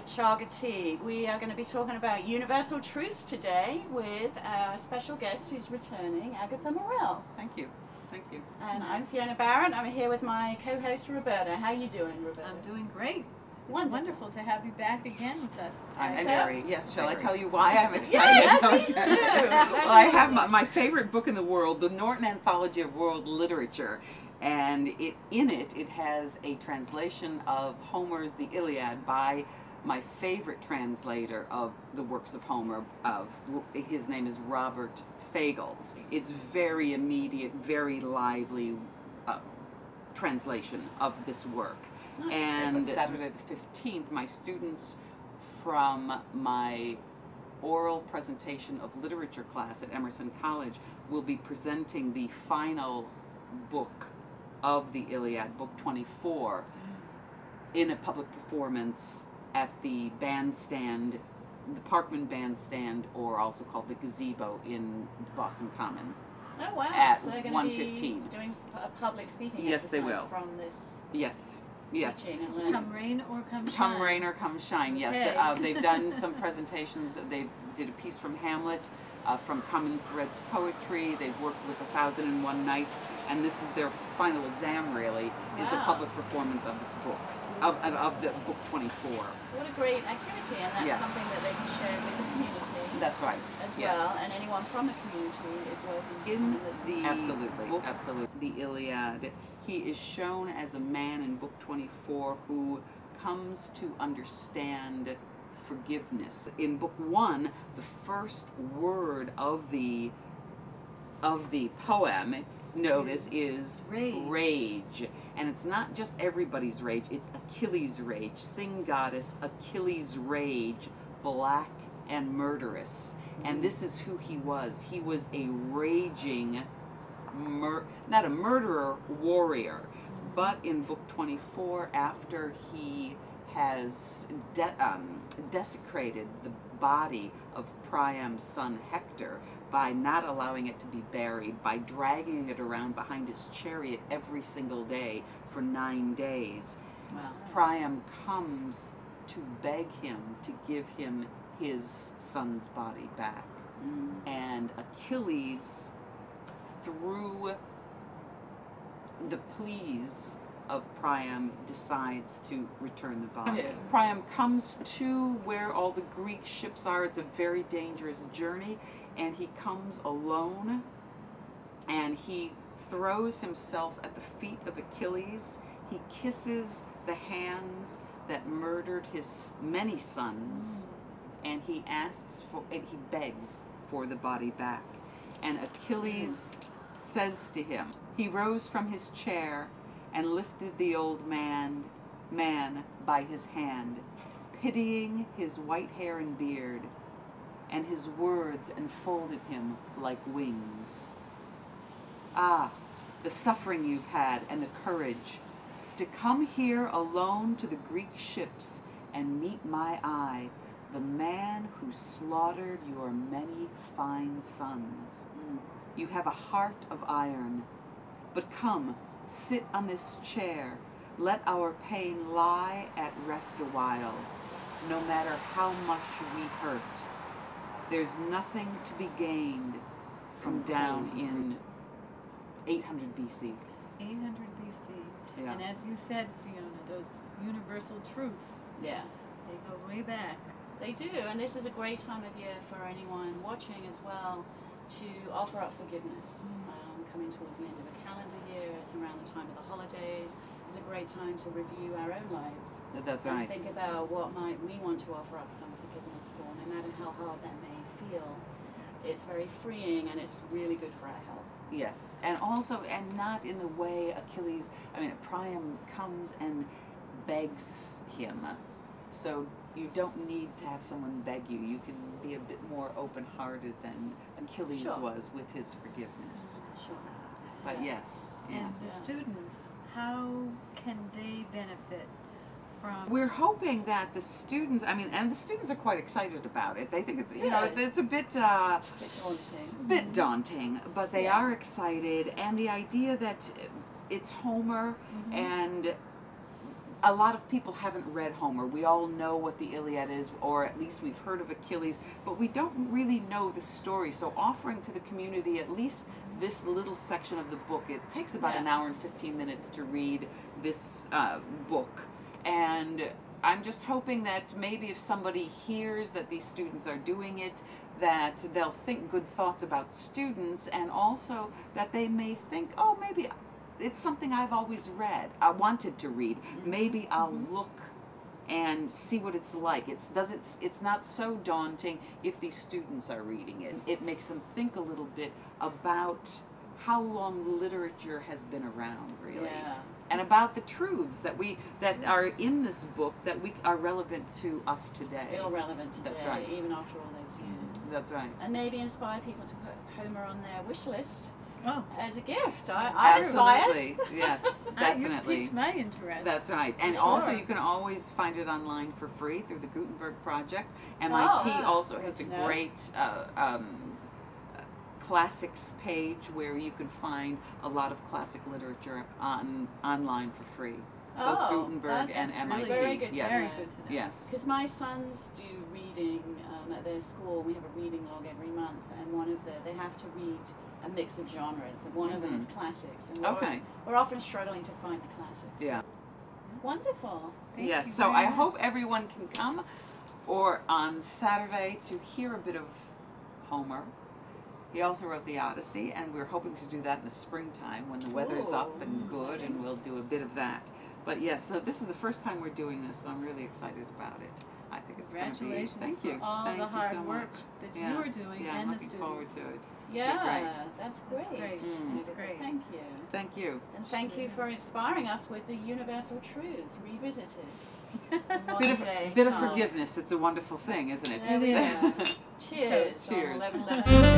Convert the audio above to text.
Chaga Tea. We are going to be talking about universal truths today with our special guest who's returning, Agatha Morrell. Thank you. Thank you. And I'm Fiona Barrett. I'm here with my co-host Roberta. How are you doing, Roberta? I'm doing great. Wonderful to have you back again with us. I'm very, yes. Shall I tell you why I'm excited? Yes, please do. Well, I have my favorite book in the world, the Norton Anthology of World Literature. And in it has a translation of Homer's The Iliad by my favorite translator of the works of Homer. His name is Robert Fagles. It's very immediate, very lively translation of this work. Nice. And Saturday the 15th, my students from my oral presentation of literature class at Emerson College will be presenting the final book of the Iliad, book 24, in a public performance at the Bandstand, the Parkman Bandstand, or also called the Gazebo in Boston Common. Oh wow! At so they're going to be doing a public speaking Yes, they exercise will. From this. Yes. Yes. Teaching and learning. Come rain or come shine. Come rain or come shine. Yes. Okay. They've done some presentations. They did a piece from Hamlet, from Common Threads Poetry. They've worked with 1001 Nights, and this is their final exam. Really, is a public performance of this book, of the book 24. What a great activity, and that's Yes. something that they can share with the community. That's right. As Yes. well, and anyone from the community is welcome to In listen. the absolutely the Iliad, he is shown as a man in book 24 who comes to understand forgiveness. In book 1, the first word of the poem, notice, is rage. And it's not just everybody's rage, it's Achilles' rage. Sing goddess, Achilles' rage, black and murderous. And this is who he was. He was a raging, not a murderer, warrior. But in book 24, after he has desecrated the body of Priam's son Hector by not allowing it to be buried, by dragging it around behind his chariot every single day for 9 days, Priam comes to beg him to give him his son's body back. And Achilles, through the pleas of Priam, decides to return the body. Priam comes to where all the Greek ships are. It's a very dangerous journey, and he comes alone, and he throws himself at the feet of Achilles. He kisses the hands that murdered his many sons, and he asks for, and he begs for the body back. And Achilles says to him, he rose from his chair and lifted the old man by his hand, pitying his white hair and beard, and his words enfolded him like wings. Ah, the suffering you've had and the courage to come here alone to the Greek ships and meet my eye, the man who slaughtered your many fine sons. You have a heart of iron, but come, sit on this chair. Let our pain lie at rest a while, no matter how much we hurt. There's nothing to be gained from down in 800 BC. 800 BC. Yeah. And as you said, Fiona, those universal truths, Yeah. they go way back. They do, and this is a great time of year for anyone watching as well to offer up forgiveness. Coming towards the end of a calendar year, it's around the time of the holidays. It's a great time to review our own lives. That's and right. think about what might we want to offer up some forgiveness for, no matter how hard that may feel. It's very freeing, and it's really good for our health. Yes, and also, and not in the way Achilles, Priam comes and begs him. So you don't need to have someone beg you. You can be a bit more open-hearted than Achilles was with his forgiveness. Sure. But yes. And the students, how can they benefit from? We're hoping that the students, and the students are quite excited about it. They think it's, it's a bit daunting, but they are excited, and the idea that it's Homer, and a lot of people haven't read Homer. We all know what the Iliad is, or at least we've heard of Achilles, but we don't really know the story. So offering to the community at least this little section of the book, it takes about an hour and 15 minutes to read this book. And I'm just hoping that maybe if somebody hears that these students are doing it, that they'll think good thoughts about students, and also that they may think, oh, maybe it's something I've always read, I wanted to read. Maybe I'll look and see what it's like. It's not so daunting if these students are reading it. It makes them think a little bit about how long literature has been around, really. Yeah. And about the truths that are in this book that are relevant to us today. Still relevant today, That's right. even after all those years. That's right. And maybe inspire people to put Homer on their wish list as a gift. Absolutely. Buy it. Yes, You definitely. piqued my interest. That's right. And also you can always find it online for free through the Gutenberg Project. MIT also has a great classics page where you can find a lot of classic literature online for free. Both Gutenberg and MIT. Very good to know. Very good to know. Yes. Because my sons do reading at their school. We have a reading log every month, and they have to read a mix of genres, and one of them is classics. And we're often struggling to find the classics. Yeah. Wonderful. Thank Yes. you So very I much. hope everyone can come, or on Saturday, to hear a bit of Homer. He also wrote the Odyssey, and we're hoping to do that in the springtime when the weather's up and good, and we'll do a bit of that. But yes, so this is the first time we're doing this, so I'm really excited about it. I think it's going to be. Congratulations Thank you. for all Thank the you hard so work much. that you are doing Yeah, and I'm the looking students. forward to it. Yeah, that's great. That's great. Mm. That's great. Thank you. Thank you. And thank you for inspiring us with the universal truths revisited. Bit of forgiveness. It's a wonderful thing, isn't it? There we go. Cheers. Cheers. On 11/11.